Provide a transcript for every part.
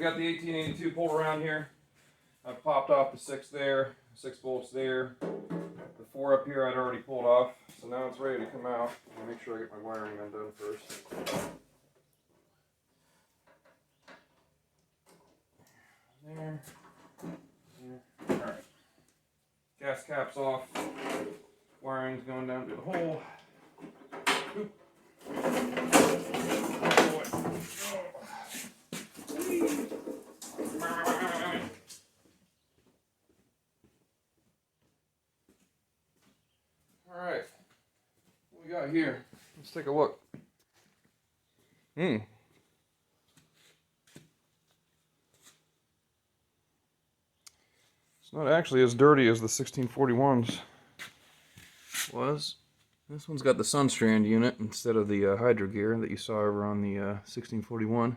we got the 1882 pulled around here. I've popped off the 6 there, 6 bolts there. The 4 up here I'd already pulled off, so now it's ready to come out. I'll make sure I get my wiring undone first. There. Alright. Gas cap's off. Wiring's going down to the hole. Oop. Alright. What we got here? Let's take a look. It's not actually as dirty as the 1641s was. This one's got the Sunstrand unit instead of the Hydro gear that you saw over on the 1641.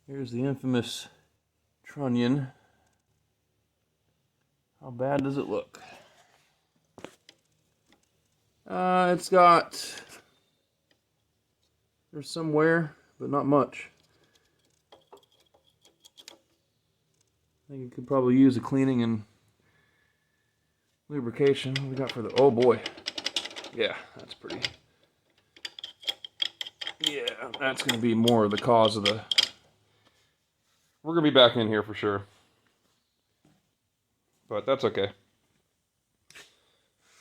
Here's the infamous trunnion. How bad does it look? It's got... there's some wear, but not much. I think it could probably use a cleaning and lubrication. What we got for the... oh boy. Yeah, that's pretty... yeah, that's going to be more of the cause of the... we're going to be back in here for sure. But that's okay.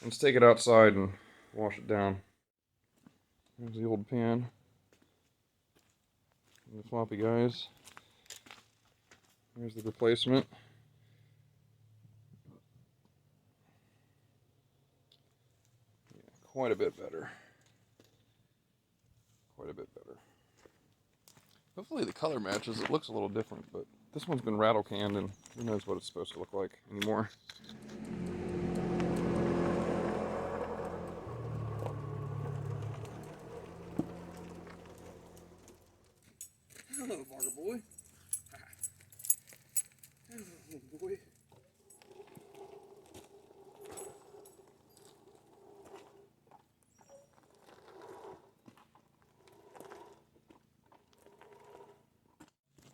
Let's take it outside and wash it down. There's the old pan. And the floppy guys. Here's the replacement. Yeah, quite a bit better. Quite a bit better. Hopefully the color matches. It looks a little different, but this one's been rattle canned and who knows what it's supposed to look like anymore. Hello, Martyr boy. Hello, boy.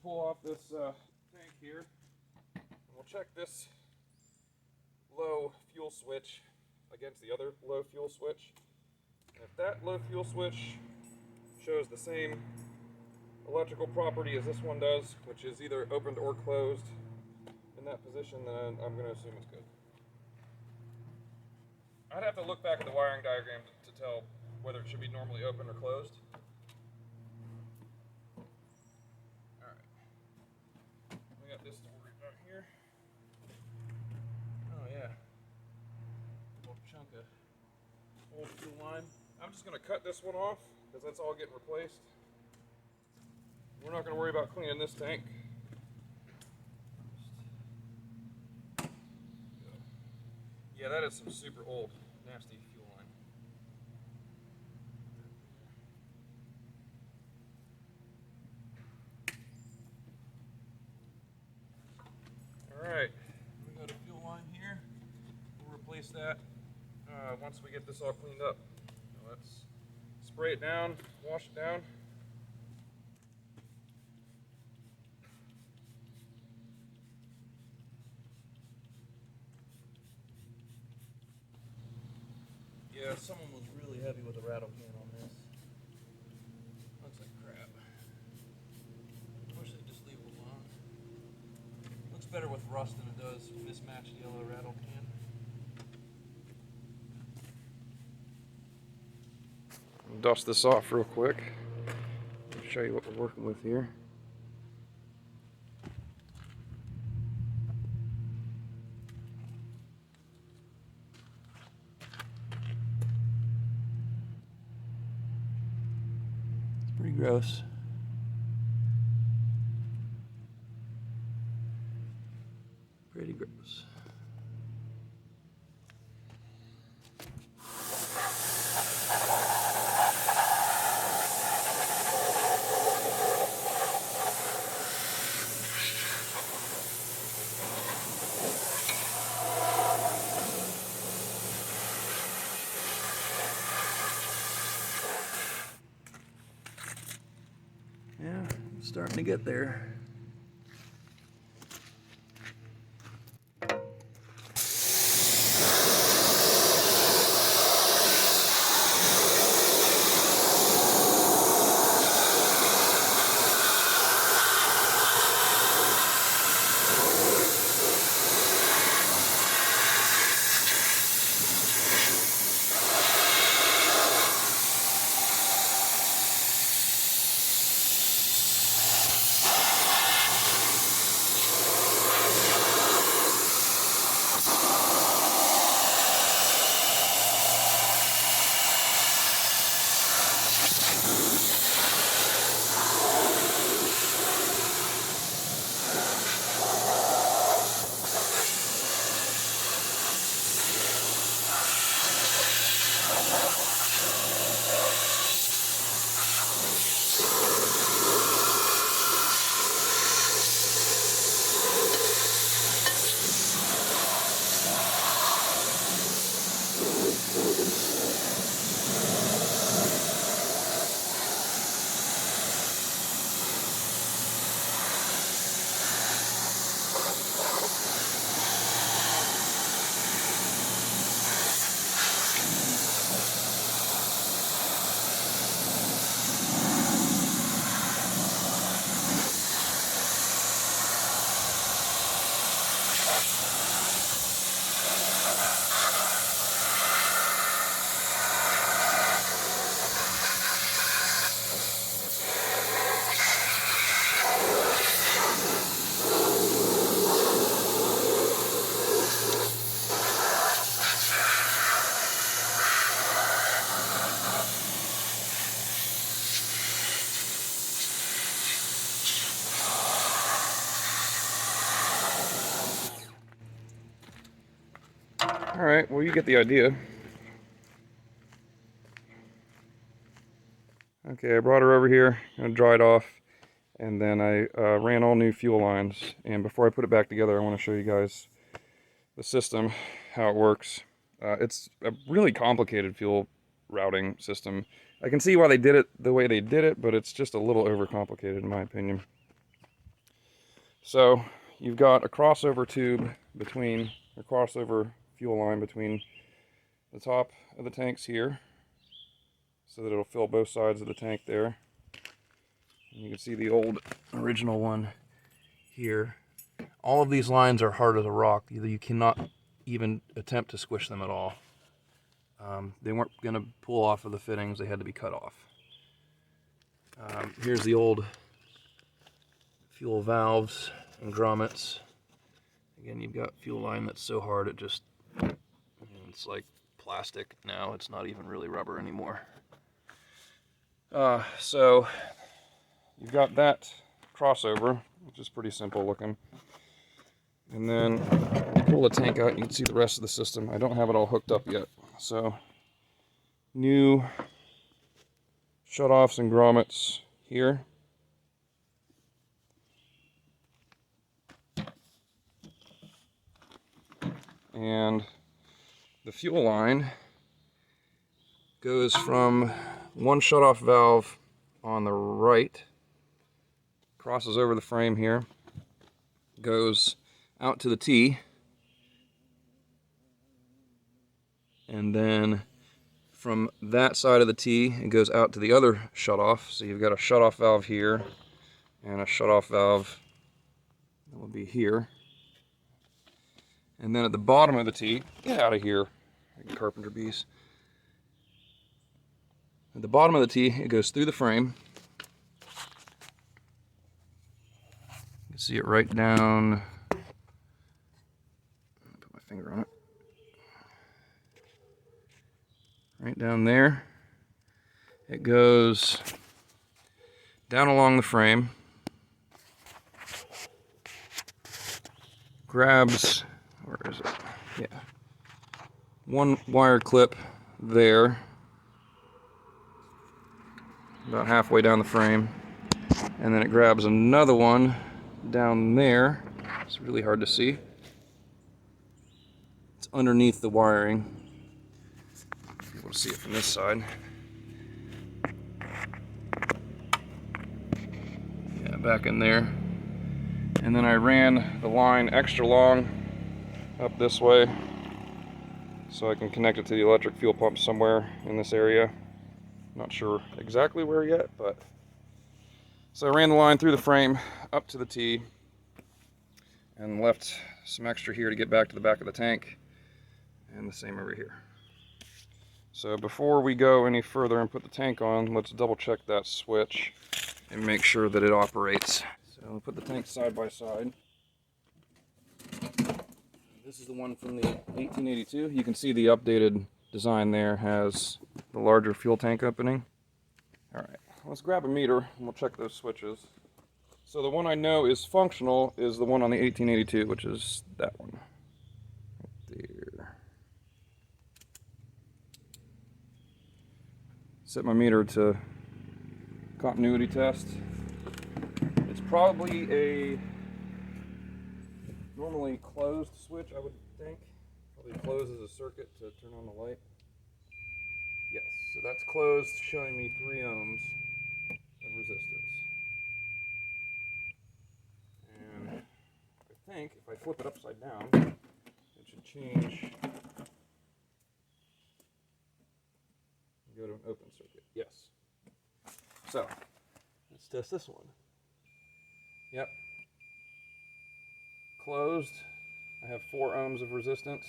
Pull off this tank here, and we'll check this low fuel switch against the other low fuel switch. And if that low fuel switch shows the same electrical property as this one does, which is either opened or closed in that position, then I'm going to assume it's good. I'd have to look back at the wiring diagram to tell whether it should be normally open or closed. Alright. We got this story down here. Oh yeah. A little chunk of old fuel line. I'm just going to cut this one off because that's all getting replaced. We're not going to worry about cleaning this tank. Yeah, that is some super old, nasty fuel line. Alright, we got a fuel line here. We'll replace that once we get this all cleaned up. So let's spray it down, wash it down. Yeah, someone was really heavy with a rattle can on this. Looks like crap. I wish they'd just leave it alone. Looks better with rust than it does mismatched yellow rattle can. Dust this off real quick. I'll show you what we're working with here. Pretty gross. Pretty gross. starting to get there. Alright, well you get the idea. Okay, I brought her over here, gonna dry it off, and then I ran all new fuel lines. And before I put it back together, I want to show you guys the system, how it works. It's a really complicated fuel routing system. I can see why they did it the way they did it, but it's just a little overcomplicated in my opinion. So you've got a crossover tube between, a crossover fuel line between the top of the tanks here, so that it'll fill both sides of the tank there. And you can see the old original one here. All of these lines are hard as a rock. You cannot even attempt to squish them at all. They weren't going to pull off of the fittings, they had to be cut off. Here's the old fuel valves and grommets. Again, you've got fuel line that's so hard it just, it's like plastic now, it's not even really rubber anymore. So you've got that crossover, which is pretty simple looking. And then you pull the tank out, you can see the rest of the system. I don't have it all hooked up yet. So new shutoffs and grommets here. And the fuel line goes from one shutoff valve on the right, crosses over the frame here, goes out to the T, and then from that side of the T it goes out to the other shutoff. So you've got a shutoff valve here and a shutoff valve that will be here. And then at the bottom of the T, get out of here, carpenter bees. At the bottom of the T, it goes through the frame. You can see it right down. Put my finger on it. Right down there. It goes down along the frame. Grabs, where is it? Yeah. One wire clip there. About halfway down the frame, and then it grabs another one down there. It's really hard to see. It's underneath the wiring. You'll be able to see it from this side. Yeah, back in there. And then I ran the line extra long up this way so I can connect it to the electric fuel pump somewhere in this area. Not sure exactly where yet, but so I ran the line through the frame up to the T and left some extra here to get back to the back of the tank, and the same over here. So before we go any further and put the tank on, let's double check that switch and make sure that it operates. So we'll put the tank side by side. This is the one from the 1882. You can see the updated design there has the larger fuel tank opening. Alright, let's grab a meter and we'll check those switches. So the one I know is functional is the one on the 1882, which is that one. Right there. Set my meter to continuity test. It's probably a normally closed switch, I would think. Probably closes a circuit to turn on the light. Yes, so that's closed, showing me 3 ohms of resistance. And I think if I flip it upside down, it should change. Go to an open circuit. Yes. So let's test this one. Yep. Closed. I have 4 ohms of resistance.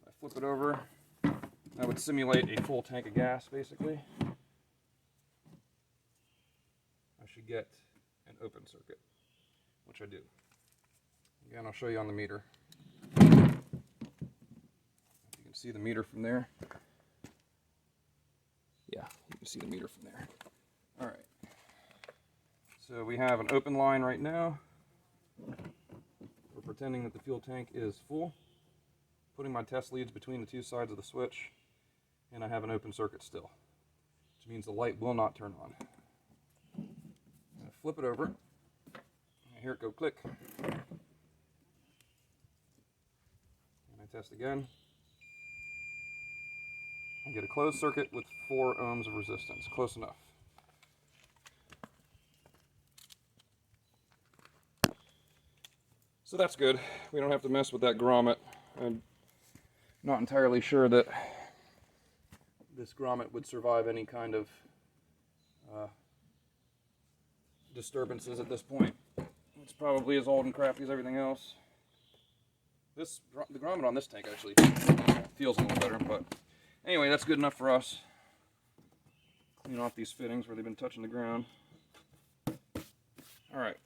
I flip it over. That would simulate a full tank of gas, basically. I should get an open circuit, which I do. Again, I'll show you on the meter. You can see the meter from there. Yeah, you can see the meter from there. All right. So we have an open line right now. We're pretending that the fuel tank is full. Putting my test leads between the 2 sides of the switch, and I have an open circuit still, which means the light will not turn on. I'm gonna flip it over, and I hear it go click. And I test again. I get a closed circuit with 4 ohms of resistance. Close enough. So that's good. We don't have to mess with that grommet. I'm not entirely sure that this grommet would survive any kind of disturbances at this point. It's probably as old and crappy as everything else. The grommet on this tank actually feels a little better, but anyway, that's good enough for us. Clean off these fittings where they've been touching the ground. Alright,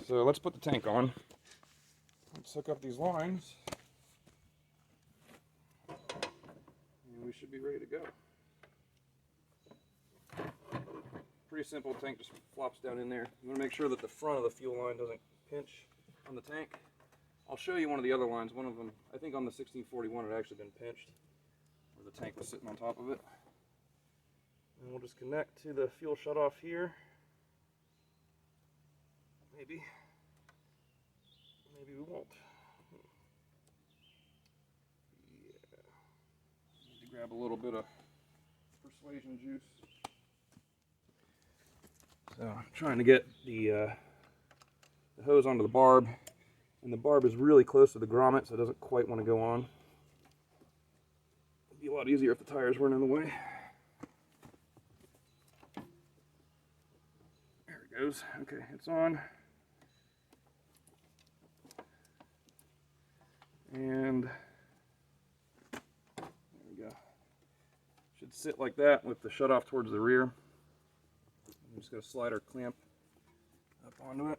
so let's put the tank on. Let's hook up these lines. And we should be ready to go. Pretty simple, tank just flops down in there. You want to make sure that the front of the fuel line doesn't pinch on the tank. I'll show you one of the other lines. One of them, I think on the 1641, it had actually been pinched, where the tank was sitting on top of it. And we'll just connect to the fuel shutoff here. Maybe we won't. Yeah. Need to grab a little bit of persuasion juice. So I'm trying to get the hose onto the barb, and the barb is really close to the grommet, so it doesn't quite want to go on. It'd be a lot easier if the tires weren't in the way. There it goes. Okay, it's on. And there we go. Should sit like that with the shutoff towards the rear. I'm just going to slide our clamp up onto it.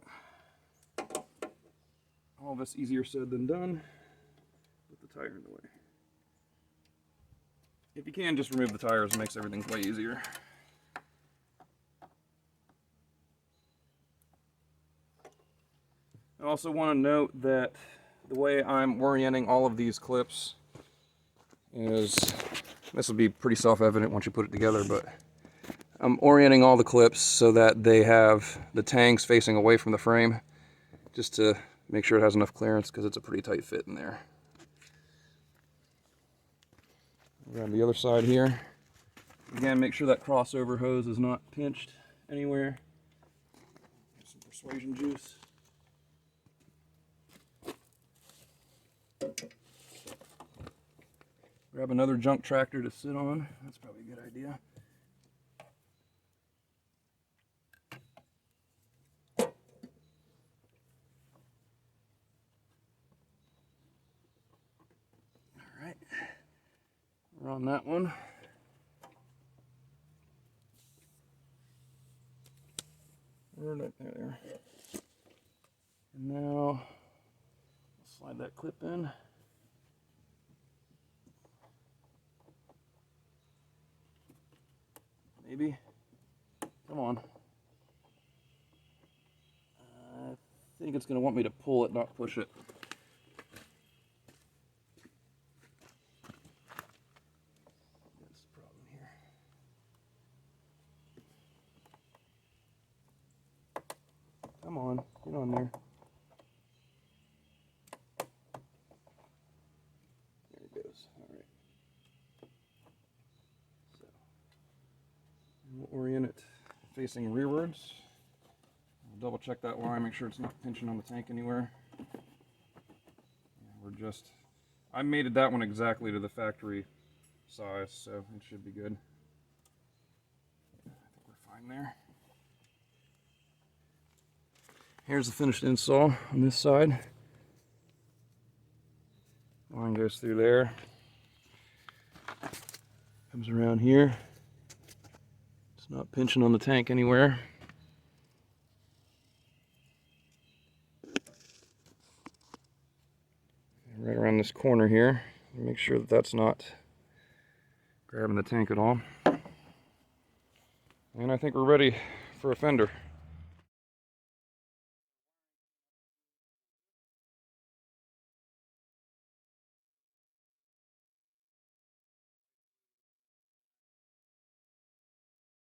All this easier said than done. Put the tire in the way. If you can, just remove the tires, it makes everything way easier. I also want to note that the way I'm orienting all of these clips is, this will be pretty self-evident once you put it together, but I'm orienting all the clips so that they have the tanks facing away from the frame, just to make sure it has enough clearance, because it's a pretty tight fit in there. Grab the other side here. Again, make sure that crossover hose is not pinched anywhere. Get some persuasion juice. Grab another junk tractor to sit on. That's probably a good idea. All right, we're on that one. There. And now slide that clip in. Maybe. Come on. I think it's going to want me to pull it, not push it. That's the problem here. Come on, get on there. There it goes. All right. So, we'll orient it facing rearwards. I'll double check that line, make sure it's not pinching on the tank anywhere. I mated that one exactly to the factory size, so it should be good. I think we're fine there. Here's the finished install on this side. Line goes through there. Comes around here. It's not pinching on the tank anywhere. And right around this corner here. Make sure that that's not grabbing the tank at all. And I think we're ready for a Fender.